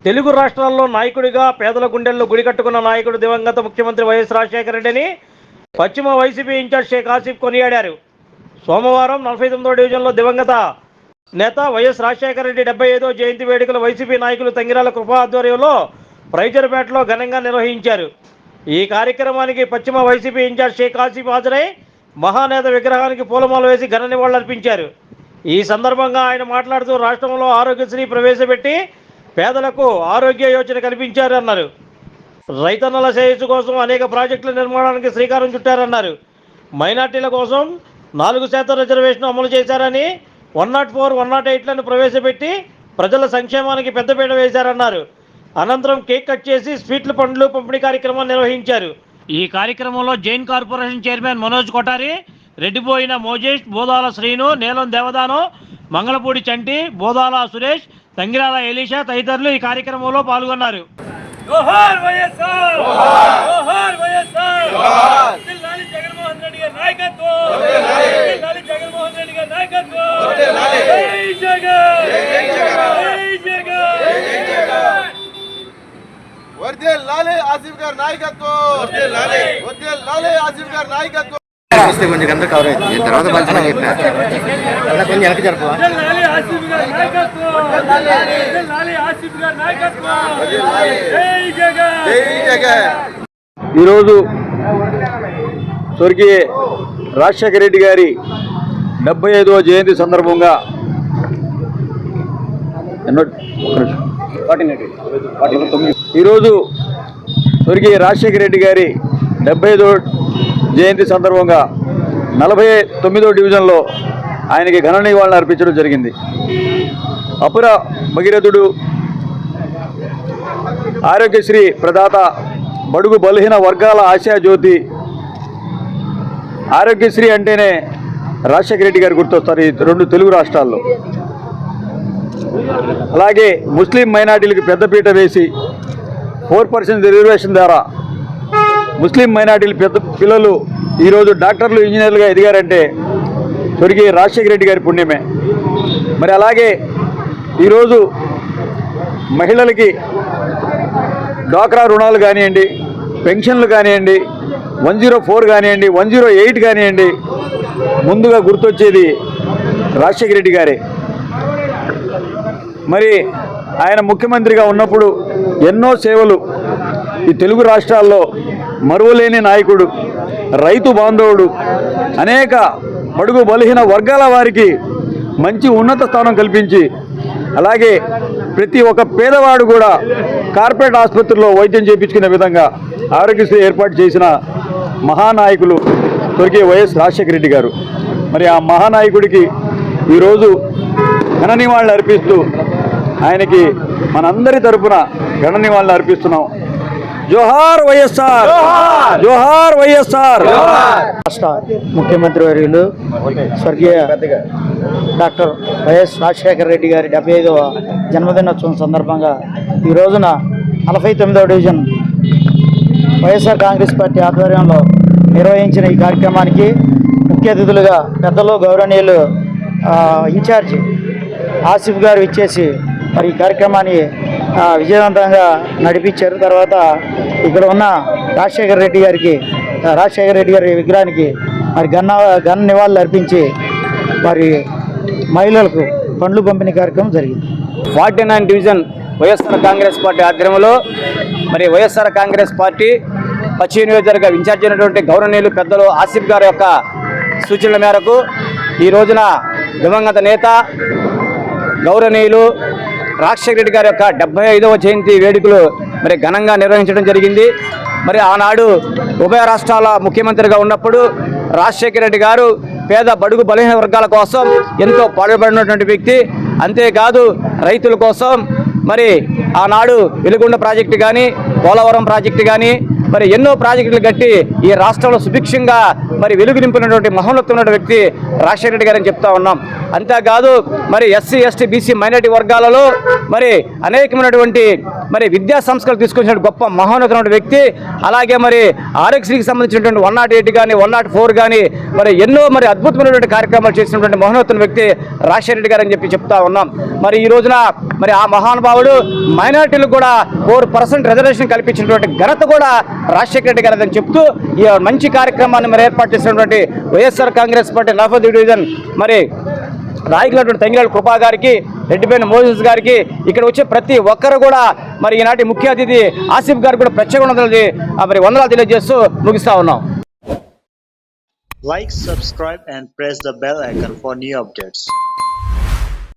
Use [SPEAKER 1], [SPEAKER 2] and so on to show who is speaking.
[SPEAKER 1] తెలుగు రాష్ట్రాల్లో నాయకుడిగా పేదల గుండెల్లో గుడి కట్టుకున్న నాయకుడు దివంగత ముఖ్యమంత్రి వైఎస్ రాజశేఖర రెడ్డిని పశ్చిమ వైసీపీ ఇన్ఛార్జ్ షేక్ ఆసిఫ్ కొనియాడారు. సోమవారం 49వ డివిజన్లో దివంగత నేత వైఎస్ రాజశేఖర రెడ్డి 75వ జయంతి వేడుకలు వైసీపీ నాయకులు తంగిరాల కృపా ఆధ్వర్యంలో ప్రైజర్పేటలో ఘనంగా నిర్వహించారు. ఈ కార్యక్రమానికి పశ్చిమ వైసీపీ ఇన్ఛార్జ్ షేక్ ఆసిఫ్ హాజరై మహానేత విగ్రహానికి పూలమాల వేసి ఘన నివాళులర్పించారు. ఈ సందర్భంగా ఆయన మాట్లాడుతూ రాష్ట్రంలో ఆరోగ్యశ్రీ ప్రవేశపెట్టి పేదలకు ఆరోగ్య యోజన కల్పించారన్నారు. రైతన్నల శ్రేయస్సు కోసం అనేక ప్రాజెక్టుల నిర్మాణానికి శ్రీకారం చుట్టారన్నారు. మైనార్టీల కోసం 4% రిజర్వేషన్ అమలు చేశారని 104, 108లను ప్రవేశపెట్టి ప్రజల సంక్షేమానికి పెద్దపీట వేశారన్నారు. అనంతరం కేక్ కట్ చేసి స్వీట్లు పండ్లు పంపిణీ కార్యక్రమం నిర్వహించారు. ఈ కార్యక్రమంలో జైన్ కార్పొరేషన్ చైర్మన్ మనోజ్ కొఠారి, రెడ్డిపోయిన మోజేష్, బోదాల శ్రీను, నీలం దేవదానం, మంగళపూడి చంటి, బోదాల సురేష్, తంగిరాల ఎలీషా తదితరులు ఈ కార్యక్రమంలో పాల్గొన్నారు. జోహార్ వైఎస్ఆర్, జోహార్ వైఎస్ఆర్, జిల్లాలి జగన్మోహన్ రెడ్డి గారి నాయకత్వం, జిల్లాలి జగన్మోహన్ రెడ్డి గారి నాయకత్వం, జై జగన్, జై జగన్, జై జగన్.
[SPEAKER 2] వర్ధిల్లాలి ఆసిఫ్ గారి నాయకత్వం, వర్ధిల్లాలి ఆసిఫ్ గారి నాయకత్వం.
[SPEAKER 3] కొంచెం అందరూ కవర్ అవుతుంది తర్వాత మంచిగా చెప్పారు కొంచెం వెనక జరుపు.
[SPEAKER 4] ఈరోజు స్వర్గీయ రాజశేఖర రెడ్డి గారి 75వ జయంతి సందర్భంగా ఈరోజు స్వర్గీయ రాజశేఖర రెడ్డి గారి 75వ జయంతి సందర్భంగా 49వ డివిజన్లో ఆయనకి ఘన నివాళులు అర్పించడం జరిగింది. అపుర భగీరథుడు, ఆరోగ్యశ్రీ ప్రదాత, బడుగు బలహీన వర్గాల ఆశాజ్యోతి. ఆరోగ్యశ్రీ అంటేనే రాజశేఖర రెడ్డి గారు గుర్తొస్తారు ఈ 2 తెలుగు రాష్ట్రాల్లో. అలాగే ముస్లిం మైనార్టీలకు పెద్దపీట వేసి 4% రిజర్వేషన్ ద్వారా ముస్లిం మైనార్టీల పిల్లలు ఈరోజు డాక్టర్లు, ఇంజనీర్లుగా ఎదిగారంటే స్వర్గీయ రాజశేఖర రెడ్డి గారి పుణ్యమే. మరి అలాగే ఈరోజు మహిళలకి డ్వాక్రా రుణాలు కానివ్వండి, పెన్షన్లు కానివ్వండి, 104 కానివ్వండి, 108 కానివ్వండి, ముందుగా గుర్తొచ్చేది రాజశేఖర రెడ్డి గారే. మరి ఆయన ముఖ్యమంత్రిగా ఉన్నప్పుడు ఎన్నో సేవలు ఈ తెలుగు రాష్ట్రాల్లో మరువలేని నాయకుడు, రైతు బాంధవుడు, అనేక బడుగు బలహీన వర్గాల వారికి మంచి ఉన్నత స్థానం కల్పించి, అలాగే ప్రతి ఒక్క పేదవాడు కూడా కార్పొరేట్ ఆసుపత్రిలో వైద్యం చేయించుకునే విధంగా ఆరోగ్యశ్రీ ఏర్పాటు చేసిన మహానాయకులు స్వర్గీయ వైఎస్ రాజశేఖర రెడ్డి గారు. మరి ఆ మహానాయకుడికి ఈరోజు ఘన నివాళులు అర్పిస్తూ ఆయనకి మనందరి తరపున ఘన నివాళులు అర్పిస్తున్నాం. జోహార్ వైఎస్ఆర్, జోహార్ వైఎస్ఆర్.
[SPEAKER 5] రాష్ట్ర ముఖ్యమంత్రి వర్యులు స్వర్గీయ డాక్టర్ వైఎస్ రాజశేఖర రెడ్డి గారి 75వ జన్మదినోత్సవం సందర్భంగా ఈ రోజున 49వ డివిజన్ వైఎస్ఆర్ కాంగ్రెస్ పార్టీ ఆధ్వర్యంలో నిర్వహించిన ఈ కార్యక్రమానికి ముఖ్య అతిథులుగా పెద్దలు గౌరవనీయులు ఇన్ఛార్జి ఆసిఫ్ గారు ఇచ్చేసి మరి ఈ కార్యక్రమాన్ని విజయవంతంగా నడిపించారు. తర్వాత ఇక్కడ ఉన్న రాజశేఖర రెడ్డి గారి విగ్రహానికి మరి ఘన నివాళులు అర్పించి మరి మహిళలకు పండ్లు పంపిణీ కార్యక్రమం జరిగింది.
[SPEAKER 6] 49 డివిజన్ వైఎస్ఆర్ కాంగ్రెస్ పార్టీ ఆధ్వర్యంలో మరి వైఎస్ఆర్ కాంగ్రెస్ పార్టీ పశ్చిమ నియోజకవర్గ ఇన్ఛార్జి అయినటువంటి గౌరవనీయులు పెద్దలు ఆసిఫ్ గారి యొక్క సూచనల మేరకు ఈ రోజున దివంగత నేత గౌరవనీయులు రాజశేఖర రెడ్డి గారి యొక్క 75వ జయంతి వేడుకలు మరి ఘనంగా నిర్వహించడం జరిగింది. మరి ఆనాడు ఉభయ రాష్ట్రాల ముఖ్యమంత్రిగా ఉన్నప్పుడు రాజశేఖర రెడ్డి గారు పేద బడుగు బలహీన వర్గాల కోసం ఎంతో పాటుపడినటువంటి వ్యక్తి. అంతేకాదు రైతుల కోసం మరి ఆనాడు వెలుగొండ ప్రాజెక్టు కానీ, పోలవరం ప్రాజెక్టు కానీ, మరి ఎన్నో ప్రాజెక్టులు కట్టి ఈ రాష్ట్రంలో సుభిక్షంగా మరి వెలుగు నింపినటువంటి మహోన్నతమైన వ్యక్తి రాజశేఖర రెడ్డి గారని చెప్తా ఉన్నాం. అంతేకాదు మరి ఎస్సీ ఎస్టీ బీసీ మైనారిటీ వర్గాలలో మరి అనేకమైనటువంటి మరి విద్యా సంస్కరణలు తీసుకొచ్చిన గొప్ప మహోన్నతమైన వ్యక్తి. అలాగే మరి ఆరోగ్యశ్రీకి సంబంధించినటువంటి 108 కానీ 104 కానీ మరి ఎన్నో మరి అద్భుతమైనటువంటి కార్యక్రమాలు చేసినటువంటి మహోన్నతమైన వ్యక్తి రాజశేఖర రెడ్డి గారు అని చెప్తా ఉన్నాం. మరి ఈ రోజున మరి ఆ మహానుభావుడు మైనారిటీలకు కూడా 4% రిజర్వేషన్ కల్పించినటువంటి ఘనత కూడా రాజశేఖర రెడ్డి గారు అని చెప్తూ ఈ మంచి కార్యక్రమాన్ని మరి ఏర్పాటు చేసినటువంటి వైఎస్ఆర్ కాంగ్రెస్ పార్టీ 40వ డివిజన్ మరి నాయకులైనటువంటి తంగిరాల కృపా గారికి, రెడ్డిపైన మోజెస్ గారికి, ఇక్కడ వచ్చే ప్రతి ఒక్కరు కూడా మరి ఈనాటి ముఖ్య అతిథి ఆసిఫ్ గారికి కూడా ప్రత్యేక మరి వందనాలు తెలియజేస్తూ ముగిస్తా ఉన్నాం.
[SPEAKER 7] Like, subscribe and press the bell icon for new updates.